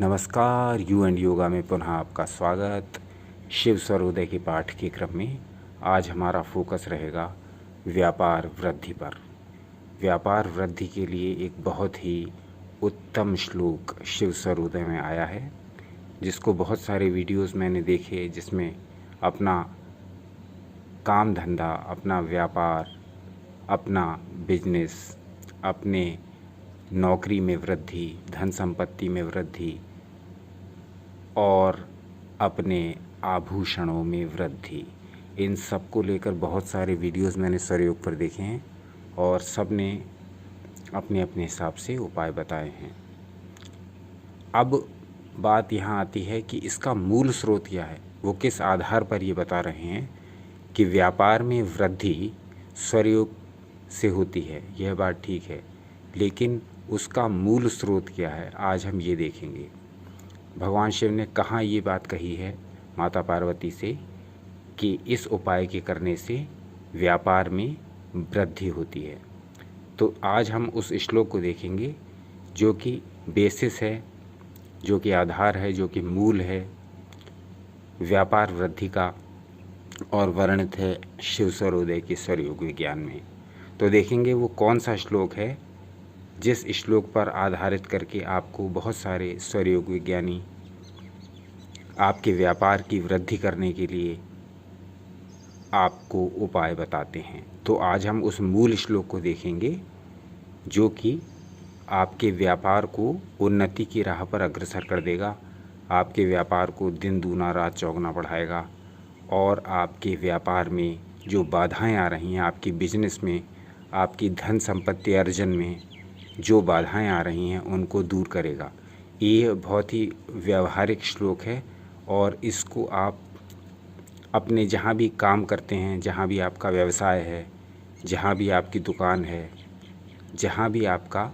नमस्कार। You and yoga में पुनः आपका स्वागत। शिव सर्वोदय के पाठ के क्रम में आज हमारा फोकस रहेगा व्यापार वृद्धि पर। व्यापार वृद्धि के लिए एक बहुत ही उत्तम श्लोक शिव सर्वोदय में आया है, जिसको बहुत सारे वीडियोस मैंने देखे, जिसमें अपना काम धंधा, अपना व्यापार, अपना बिजनेस, अपने नौकरी में वृद्धि, धन संपत्ति में वृद्धि और अपने आभूषणों में वृद्धि, इन सब को लेकर बहुत सारे वीडियोस मैंने स्वरयोग पर देखे हैं और सब ने अपने अपने हिसाब से उपाय बताए हैं। अब बात यहाँ आती है कि इसका मूल स्रोत क्या है, वो किस आधार पर ये बता रहे हैं कि व्यापार में वृद्धि स्वरयोग से होती है। यह बात ठीक है, लेकिन उसका मूल स्रोत क्या है, आज हम ये देखेंगे। भगवान शिव ने कहाँ ये बात कही है माता पार्वती से कि इस उपाय के करने से व्यापार में वृद्धि होती है। तो आज हम उस श्लोक को देखेंगे जो कि बेसिस है, जो कि आधार है, जो कि मूल है व्यापार वृद्धि का और वर्णित है शिव सर्वोदय के स्वरयोग विज्ञान में। तो देखेंगे वो कौन सा श्लोक है जिस श्लोक पर आधारित करके आपको बहुत सारे स्वरयोग विज्ञानी आपके व्यापार की वृद्धि करने के लिए आपको उपाय बताते हैं। तो आज हम उस मूल श्लोक को देखेंगे जो कि आपके व्यापार को उन्नति की राह पर अग्रसर कर देगा, आपके व्यापार को दिन दूना रात चौगुना बढ़ाएगा और आपके व्यापार में जो बाधाएं आ रही हैं, आपकी बिजनेस में, आपकी धन संपत्ति अर्जन में जो बाधाएं आ रही हैं उनको दूर करेगा। ये बहुत ही व्यावहारिक श्लोक है और इसको आप अपने जहाँ भी काम करते हैं, जहाँ भी आपका व्यवसाय है, जहाँ भी आपकी दुकान है, जहाँ भी आपका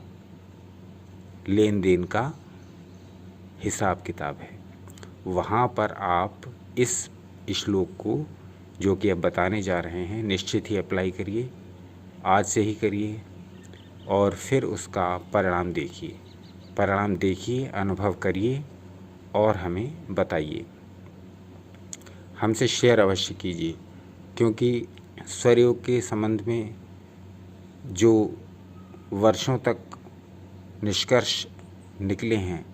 लेन देन का हिसाब किताब है, वहाँ पर आप इस श्लोक को जो कि अब बताने जा रहे हैं निश्चित ही अप्लाई करिए, आज से ही करिए और फिर उसका परिणाम देखिए, अनुभव करिए और हमें बताइए। हमसे शेयर अवश्य कीजिए, क्योंकि स्वरयोग के संबंध में जो वर्षों तक निष्कर्ष निकले हैं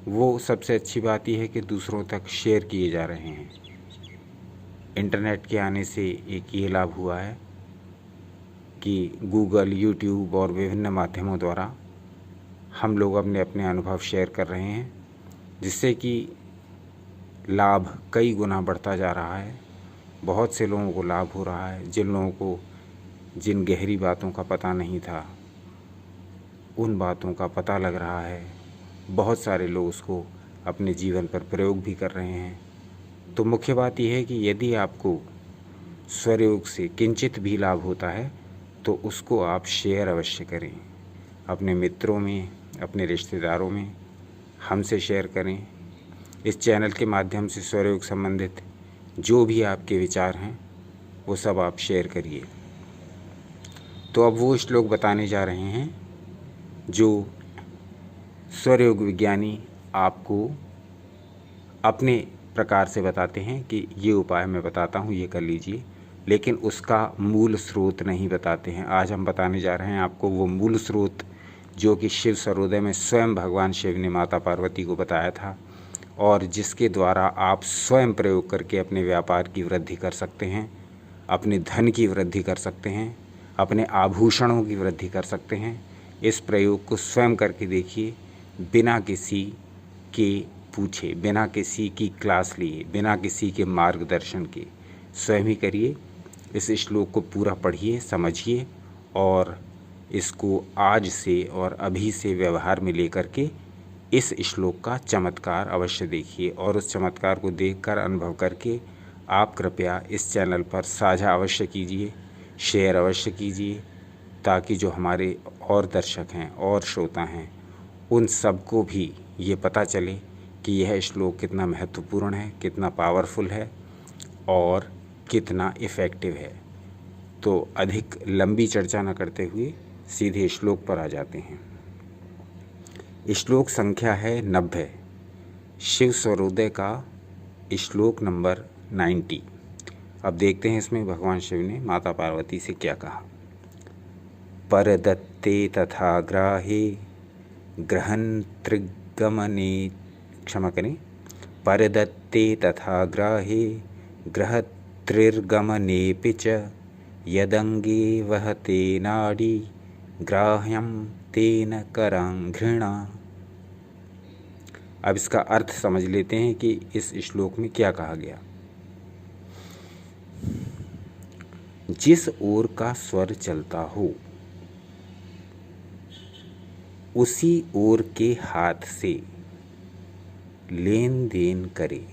वो सबसे अच्छी बात यह है कि दूसरों तक शेयर किए जा रहे हैं। इंटरनेट के आने से एक ये लाभ हुआ है कि गूगल, यूट्यूब और विभिन्न माध्यमों द्वारा हम लोग अपने अपने अनुभव शेयर कर रहे हैं, जिससे कि लाभ कई गुना बढ़ता जा रहा है। बहुत से लोगों को लाभ हो रहा है। जिन लोगों को जिन गहरी बातों का पता नहीं था उन बातों का पता लग रहा है। बहुत सारे लोग उसको अपने जीवन पर प्रयोग भी कर रहे हैं। तो मुख्य बात यह है कि यदि आपको स्वरयोग से किंचित भी लाभ होता है तो उसको आप शेयर अवश्य करें, अपने मित्रों में, अपने रिश्तेदारों में हमसे शेयर करें। इस चैनल के माध्यम से स्वरयोग संबंधित जो भी आपके विचार हैं वो सब आप शेयर करिए। तो अब वो श्लोक बताने जा रहे हैं जो स्वरयोग विज्ञानी आपको अपने प्रकार से बताते हैं कि ये उपाय मैं बताता हूँ, ये कर लीजिए, लेकिन उसका मूल स्रोत नहीं बताते हैं। आज हम बताने जा रहे हैं आपको वो मूल स्रोत जो कि शिव सर्वोदय में स्वयं भगवान शिव ने माता पार्वती को बताया था और जिसके द्वारा आप स्वयं प्रयोग करके अपने व्यापार की वृद्धि कर सकते हैं, अपने धन की वृद्धि कर सकते हैं, अपने आभूषणों की वृद्धि कर सकते हैं। इस प्रयोग को स्वयं करके देखिए, बिना किसी के पूछे, बिना किसी की क्लास लिए, बिना किसी के मार्गदर्शन के स्वयं ही करिए। इस श्लोक को पूरा पढ़िए, समझिए और इसको आज से और अभी से व्यवहार में लेकर के इस श्लोक का चमत्कार अवश्य देखिए और उस चमत्कार को देखकर अनुभव करके आप कृपया इस चैनल पर साझा अवश्य कीजिए, शेयर अवश्य कीजिए, ताकि जो हमारे और दर्शक हैं और श्रोता हैं उन सबको भी ये पता चले कि यह श्लोक कितना महत्वपूर्ण है, कितना पावरफुल है और कितना इफ़ेक्टिव है। तो अधिक लंबी चर्चा न करते हुए सीधे श्लोक पर आ जाते हैं। श्लोक संख्या है 90। शिव स्वरोदय का श्लोक नंबर 90। अब देखते हैं इसमें भगवान शिव ने माता पार्वती से क्या कहा। परदत्ते तथा ग्राहे ग्रहण त्रिगमने, क्षमा करें, परदत्ते तथा ग्राहे ग्रहत्रिर्गमनेऽपि च यदंगे वहते नाडी ग्राह्यं तेन करां घृणा। अब इसका अर्थ समझ लेते हैं कि इस श्लोक में क्या कहा गया। जिस ओर का स्वर चलता हो उसी ओर के हाथ से लेन देन करे।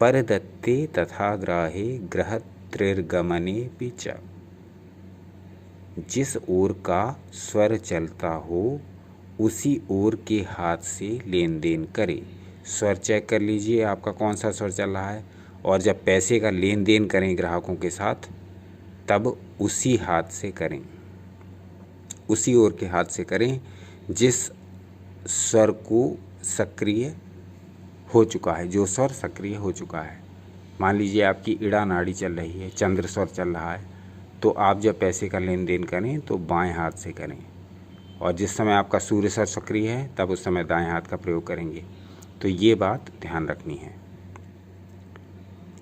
परदत्ते तथा ग्राहे ग्रहत्रिर्गमनेऽपि च, जिस ओर का स्वर चलता हो उसी ओर के हाथ से लेन देन करे। स्वर चेक कर लीजिए आपका कौन सा स्वर चल रहा है, और जब पैसे का लेन देन करें ग्राहकों के साथ तब उसी हाथ से करें, उसी ओर के हाथ से करें जिस स्वर को सक्रिय हो चुका है, जो स्वर सक्रिय हो चुका है। मान लीजिए आपकी इड़ा नाड़ी चल रही है, चंद्र स्वर चल रहा है, तो आप जब पैसे का लेन देन करें तो बाएं हाथ से करें, और जिस समय आपका सूर्य स्वर सक्रिय है तब उस समय दाएं हाथ का प्रयोग करेंगे। तो ये बात ध्यान रखनी है।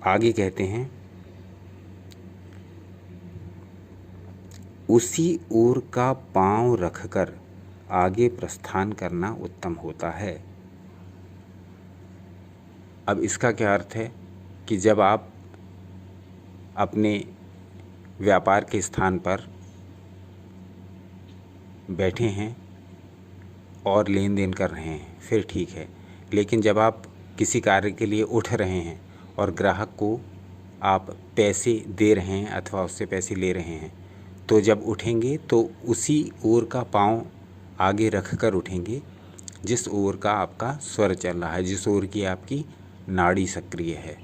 आगे कहते हैं, उसी ओर का पांव रखकर आगे प्रस्थान करना उत्तम होता है। अब इसका क्या अर्थ है कि जब आप अपने व्यापार के स्थान पर बैठे हैं और लेन देन कर रहे हैं फिर ठीक है, लेकिन जब आप किसी कार्य के लिए उठ रहे हैं और ग्राहक को आप पैसे दे रहे हैं अथवा उससे पैसे ले रहे हैं, तो जब उठेंगे तो उसी ओर का पाँव आगे रख कर उठेंगे जिस ओर का आपका स्वर चल रहा है, जिस ओर की आपकी नाड़ी सक्रिय है।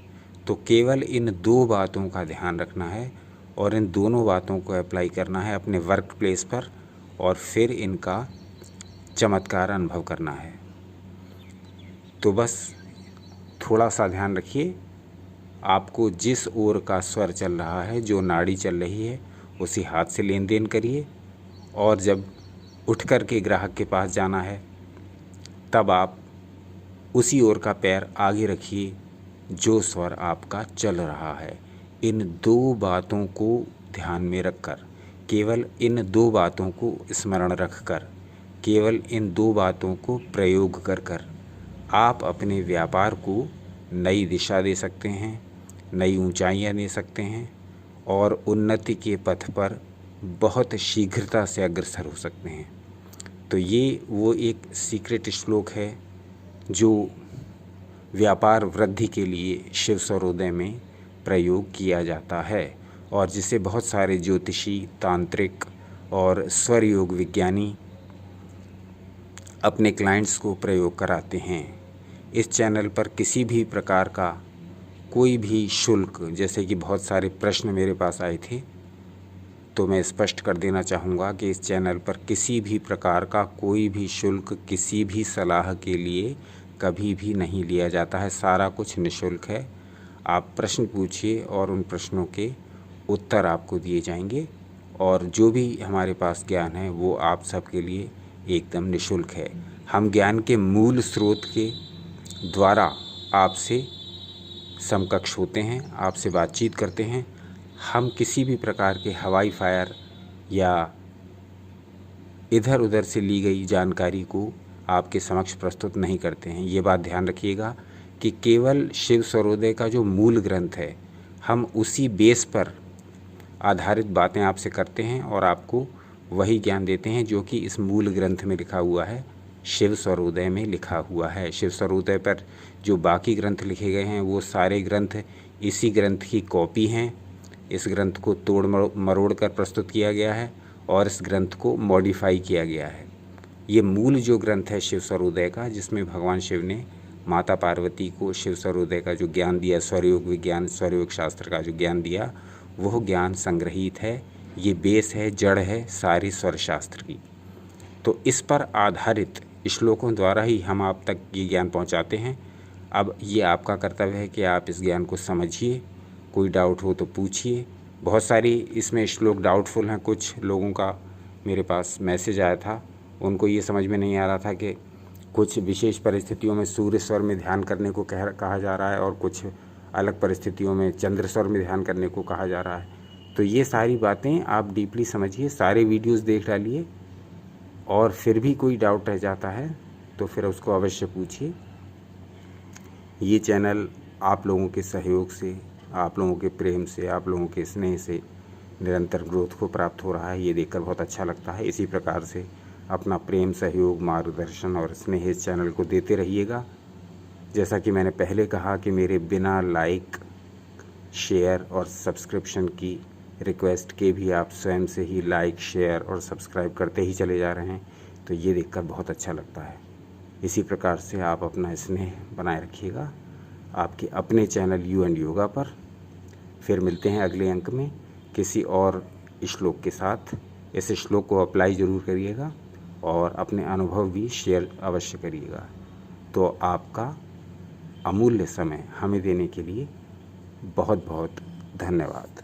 तो केवल इन दो बातों का ध्यान रखना है और इन दोनों बातों को अप्लाई करना है अपने वर्क प्लेस पर, और फिर इनका चमत्कार अनुभव करना है। तो बस थोड़ा सा ध्यान रखिए, आपको जिस ओर का स्वर चल रहा है, जो नाड़ी चल रही है, उसी हाथ से लेन देन करिए, और जब उठ कर के ग्राहक के पास जाना है तब आप उसी ओर का पैर आगे रखिए जो स्वर आपका चल रहा है। इन दो बातों को ध्यान में रखकर, केवल इन दो बातों को स्मरण रखकर, केवल इन दो बातों को प्रयोग कर कर आप अपने व्यापार को नई दिशा दे सकते हैं, नई ऊंचाइयां दे सकते हैं और उन्नति के पथ पर बहुत शीघ्रता से अग्रसर हो सकते हैं। तो ये वो एक सीक्रेट श्लोक है जो व्यापार वृद्धि के लिए शिव स्वरोदय में प्रयोग किया जाता है, और जिसे बहुत सारे ज्योतिषी, तांत्रिक और स्वर योग विज्ञानी अपने क्लाइंट्स को प्रयोग कराते हैं। इस चैनल पर किसी भी प्रकार का कोई भी शुल्क, जैसे कि बहुत सारे प्रश्न मेरे पास आए थे, तो मैं स्पष्ट कर देना चाहूँगा कि इस चैनल पर किसी भी प्रकार का कोई भी शुल्क किसी भी सलाह के लिए कभी भी नहीं लिया जाता है। सारा कुछ निःशुल्क है। आप प्रश्न पूछिए और उन प्रश्नों के उत्तर आपको दिए जाएंगे, और जो भी हमारे पास ज्ञान है वो आप सबके लिए एकदम निःशुल्क है। हम ज्ञान के मूल स्रोत के द्वारा आपसे समकक्ष होते हैं, आपसे बातचीत करते हैं। हम किसी भी प्रकार के हवाई फायर या इधर उधर से ली गई जानकारी को आपके समक्ष प्रस्तुत नहीं करते हैं। ये बात ध्यान रखिएगा कि केवल शिव स्वरोदय का जो मूल ग्रंथ है, हम उसी बेस पर आधारित बातें आपसे करते हैं और आपको वही ज्ञान देते हैं जो कि इस मूल ग्रंथ में लिखा हुआ है, शिव स्वरोदय में लिखा हुआ है। शिव स्वरोदय पर जो बाकी ग्रंथ लिखे गए हैं वो सारे ग्रंथ इसी ग्रंथ की कॉपी हैं। इस ग्रंथ को तोड़ मरोड़ कर प्रस्तुत किया गया है और इस ग्रंथ को मॉडिफाई किया गया है। ये मूल जो ग्रंथ है शिव स्वरोदय का, जिसमें भगवान शिव ने माता पार्वती को शिव स्वरोदय का जो ज्ञान दिया, स्वरयोग विज्ञान, स्वरयोग शास्त्र का जो ज्ञान दिया, वह ज्ञान संग्रहित है। ये बेस है, जड़ है सारी स्वर शास्त्र की। तो इस पर आधारित श्लोकों द्वारा ही हम आप तक ये ज्ञान पहुंचाते हैं। अब ये आपका कर्तव्य है कि आप इस ज्ञान को समझिए, कोई डाउट हो तो पूछिए। बहुत सारी इसमें श्लोक डाउटफुल हैं। कुछ लोगों का मेरे पास मैसेज आया था, उनको ये समझ में नहीं आ रहा था कि कुछ विशेष परिस्थितियों में सूर्य स्वर में ध्यान करने को कहा जा रहा है और कुछ अलग परिस्थितियों में चंद्र स्वर में ध्यान करने को कहा जा रहा है। तो ये सारी बातें आप डीपली समझिए, सारे वीडियोस देख डालिए, और फिर भी कोई डाउट रह जाता है तो फिर उसको अवश्य पूछिए। ये चैनल आप लोगों के सहयोग से, आप लोगों के प्रेम से, आप लोगों के स्नेह से निरंतर ग्रोथ को प्राप्त हो रहा है। ये देखकर बहुत अच्छा लगता है। इसी प्रकार से अपना प्रेम, सहयोग, मार्गदर्शन और स्नेह इस चैनल को देते रहिएगा। जैसा कि मैंने पहले कहा कि मेरे बिना लाइक, शेयर और सब्सक्रिप्शन की रिक्वेस्ट के भी आप स्वयं से ही लाइक, शेयर और सब्सक्राइब करते ही चले जा रहे हैं, तो ये देखकर बहुत अच्छा लगता है। इसी प्रकार से आप अपना स्नेह बनाए रखिएगा आपके अपने चैनल यू एंड योगा पर। फिर मिलते हैं अगले अंक में किसी और श्लोक के साथ। इस श्लोक को अप्लाई ज़रूर करिएगा और अपने अनुभव भी शेयर अवश्य करिएगा। तो आपका अमूल्य समय हमें देने के लिए बहुत बहुत धन्यवाद।